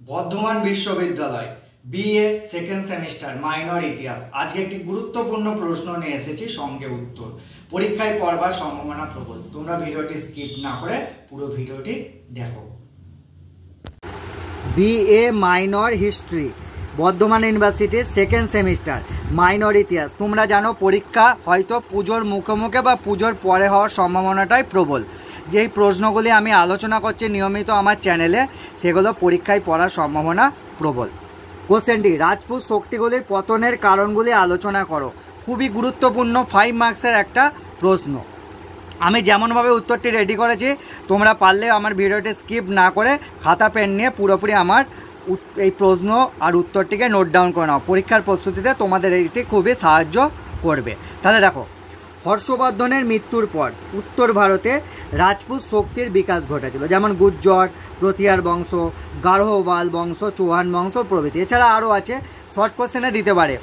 বর্ধমান বিশ্ববিদ্যালয় BA second semester minor ইতিহাস আজকে একটি গুরুত্বপূর্ণ প্রশ্ন নিয়ে এসেছি, সঙ্গে উত্তর। পরীক্ষায় পড়বার সম্ভাবনা প্রবল। তোমরা ভিডিওটি স্কিপ না করে পুরো ভিডিওটি দেখো। বিএ মাইনর হিস্ট্রি, বর্ধমান ইউনিভার্সিটির সেকেন্ড সেমিস্টার মাইনর ইতিহাস। তোমরা জানো পরীক্ষা হয়তো পুজোর মুখোমুখি বা পুজোর পরে হওয়ার সম্ভাবনাটাই প্রবল। যেই প্রশ্নগুলি আমি আলোচনা করছি নিয়মিত আমার চ্যানেলে, সেগুলো পরীক্ষায় পড়ার সম্ভাবনা প্রবল। কোশ্চেনটি, রাজপুত শক্তিগুলির পতনের কারণগুলি আলোচনা করো। খুবই গুরুত্বপূর্ণ 5 মার্কসের একটা প্রশ্ন। আমি যেমনভাবে উত্তরটি রেডি করেছি, তোমরা পারলে আমার ভিডিওটি স্কিপ না করে খাতা পেন নিয়ে পুরোপুরি আমার এই প্রশ্ন আর উত্তরটিকে নোট ডাউন করে নাও। পরীক্ষার প্রস্তুতিতে তোমাদের এইটি খুবই সাহায্য করবে। তাহলে দেখো, হর্ষবর্ধনের মৃত্যুর পর উত্তর ভারতে রাজপুত শক্তির বিকাশ ঘটেছিল, যেমন গুর্জর, প্রতিয়ার বংশ, গাঢ়ওয়াল বংশ, চৌহান বংশ প্রভৃতি। এছাড়া আরও আছে, শর্ট কোশ্চেনে দিতে পারে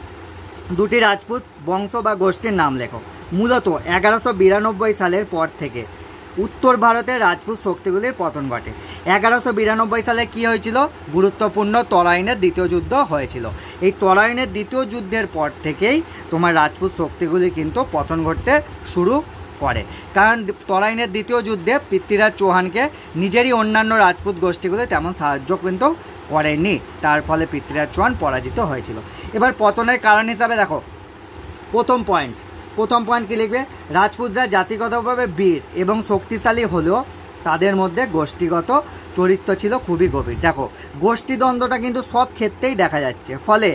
দুটি রাজপুত বংশ বা গোষ্ঠীর নাম লেখো। মূলত 1192 সালের পর থেকে উত্তর ভারতের রাজপুত শক্তিগুলির পতন ঘটে। 1192 সালে কি হয়েছিল? গুরুত্বপূর্ণ তরাইনের দ্বিতীয় যুদ্ধ হয়েছিল। এই তরাইনের দ্বিতীয় যুদ্ধের পর থেকেই তোমার রাজপুত শক্তিগুলি কিন্তু পতন ঘটতে শুরু করে। কারণ তরাইনের দ্বিতীয় যুদ্ধে পৃথ্বীরাজ চৌহানকে নিজেরই অন্যান্য রাজপুত গোষ্ঠীগুলি তেমন সাহায্য কিন্তু করেনি, তার ফলে পৃথ্বীরাজ চৌহান পরাজিত হয়েছিল। এবার পতনের কারণ হিসাবে দেখো, প্রথম পয়েন্ট কী লিখবে? রাজপুতরা জাতিগতভাবে বীর এবং শক্তিশালী হলেও তাদের মধ্যে গোষ্ঠীগত চরিত্র ছিল খুবই গভীর। দেখো, গোষ্ঠীদ্বন্দ্বটা কিন্তু সব ক্ষেত্রেই দেখা যাচ্ছে, ফলে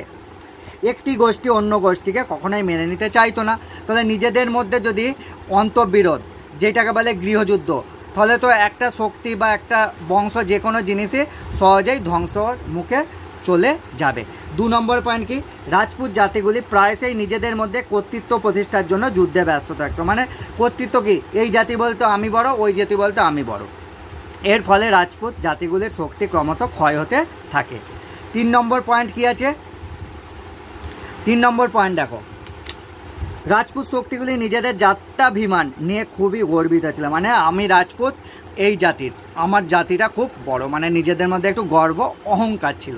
একটি গোষ্ঠী অন্য গোষ্ঠীকে কখনোই মেনে নিতে চাইতো না। তাহলে নিজেদের মধ্যে যদি অন্তর্বিরোধ, যেটাকে বলে গৃহযুদ্ধ, তাহলে তো একটা শক্তি বা একটা বংশ যে কোনো জিনিসই সহজেই ধ্বংসর মুখে চলে যাবে। 2 নম্বর পয়েন্ট কি? রাজপুত জাতিগুলি প্রায়শই নিজেদের মধ্যে কর্তৃত্ব প্রতিষ্ঠার জন্য যুদ্ধে ব্যস্ত থাকতো। মানে কর্তৃত্ব কি? এই জাতি বলতো আমি বড়, ওই জাতি বলতো আমি বড়। এর ফলে রাজপুত জাতিগুলির শক্তি ক্রমশ ক্ষয় হতে থাকে। 3 নম্বর পয়েন্ট কি আছে? 3 নম্বর পয়েন্ট দেখো, রাজপুত শক্তিগুলি নিজেদের জাত্যাভিমান নিয়ে খুবই গর্বিত ছিল। মানে আমি রাজপুত, এই জাতির, আমার জাতিটা খুব বড়, মানে নিজেদের মধ্যে একটু গর্ব অহংকার ছিল।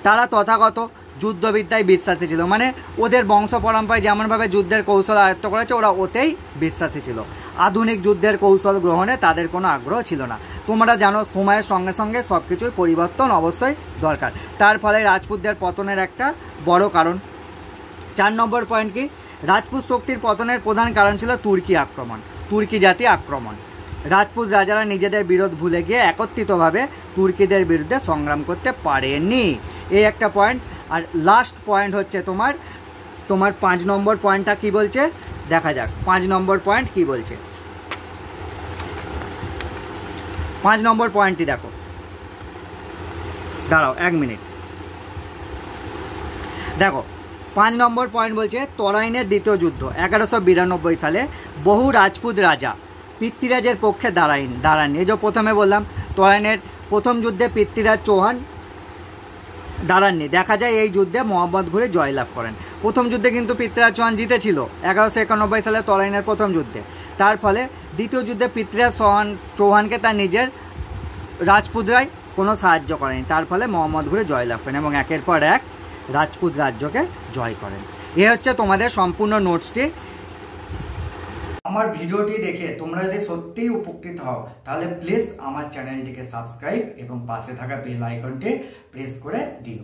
তারা তথাগত যুদ্ধবিদ্যায় বিশ্বাসী ছিল, মানে ওদের বংশ পরম্পরায় যেমনভাবে যুদ্ধের কৌশল আয়ত্ত করেছে ওরা ওতেই বিশ্বাসী ছিল। আধুনিক যুদ্ধের কৌশল গ্রহণে তাদের কোনো আগ্রহ ছিল না। তোমরা জানো সময়ের সঙ্গে সঙ্গে সব কিছুই পরিবর্তন অবশ্যই দরকার, তার ফলে রাজপুতদের পতনের একটা বড় কারণ। 4 নম্বর পয়েন্ট কি? রাজপুত শক্তির পতনের প্রধান কারণ ছিল তুর্কি আক্রমণ, তুর্কি জাতি আক্রমণ। রাজপুত রাজারা নিজেদের বিরোধ ভুলে গিয়ে একত্রিতভাবে তুর্কিদের বিরুদ্ধে সংগ্রাম করতে পারেনি, এই একটা পয়েন্ট। আর লাস্ট পয়েন্ট হচ্ছে তোমার 5 নম্বর পয়েন্টটা কি বলছে দেখা যাক। 5 নম্বর পয়েন্ট কি বলছে? 5 নম্বর পয়েন্টটি দেখো, দাঁড়াও 1 মিনিট। দেখো, 5 নম্বর পয়েন্ট বলছে তরাইনের দ্বিতীয় যুদ্ধ 1192 সালে বহু রাজপুত রাজা পৃথ্বীরাজের পক্ষে দাঁড়াননি। এই যে প্রথমে বললাম, তরাইনের প্রথম যুদ্ধে পৃথ্বীরাজ চৌহান দাঁড়াননি। দেখা যায় এই যুদ্ধে মোহাম্মদ ঘুরে জয়লাভ করেন। প্রথম যুদ্ধে কিন্তু পৃথ্বীরাজ চৌহান জিতেছিল 1191 সালে তরাইনের প্রথম যুদ্ধে। তার ফলে দ্বিতীয় যুদ্ধে পৃথ্বীরাজ চৌহানকে তার নিজের রাজপুতরাই কোনো সাহায্য করেনি, তার ফলে মোহাম্মদ ঘুরে জয়লাভ করেন এবং একের পর এক রাজপুত রাজ্যকে জয় করেন। এ হচ্ছে তোমাদের সম্পূর্ণ নোটসটি। আমার ভিডিওটি দেখে তোমরা যদি সত্যিই উপকৃত হও, তাহলে প্লিজ আমার চ্যানেলটিকে সাবস্ক্রাইব এবং পাশে থাকা বেল আইকনটি প্রেস করে দিও।